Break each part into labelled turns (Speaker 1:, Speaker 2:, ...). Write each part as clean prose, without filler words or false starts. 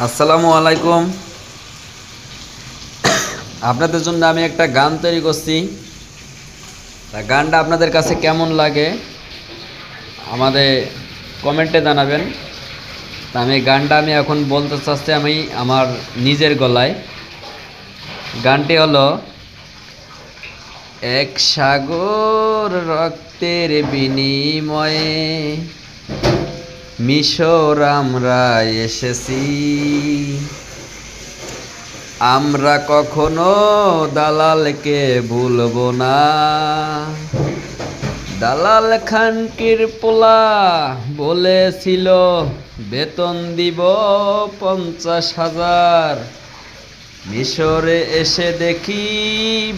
Speaker 1: আসসালামু আলাইকুম। আপনাদের জন্য আমি একটা গান তৈরি করছি। তা গানটা আপনাদের কাছে কেমন লাগে আমাদের কমেন্টে জানাবেন। তা গানটা আমি এখন বলতে চাচ্ছি আমি আমার নিজের গলায়। গানটি হলো, এক সাগর রক্তের বিনিময়ে মিশর আমরা এসেছি, আমরা কখনো দালালকে ভুলবো না। দালাল খানকির পোলা বলেছিল বেতন দিব 50,000, মিশরে এসে দেখি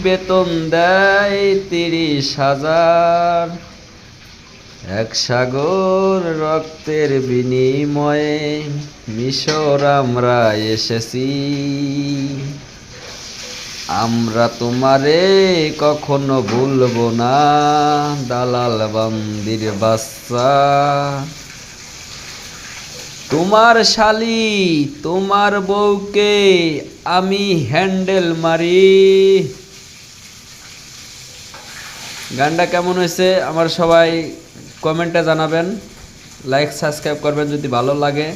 Speaker 1: বেতন দেয় 30,000। এক সাগর রক্তের বিনিময়ে মিশর আমরা এসেছি, আমরা তোমারে কখনো ভুলবো না, দালাল বান্দির বাচ্চা। তোমার শালি তোমার বউকে আমি হ্যান্ডেল মারি। গানটা কেমন হয়েছে আমার সবাই কমেন্টে জানাবেন, লাইক সাবস্ক্রাইব করবেন যদি ভালো লাগে।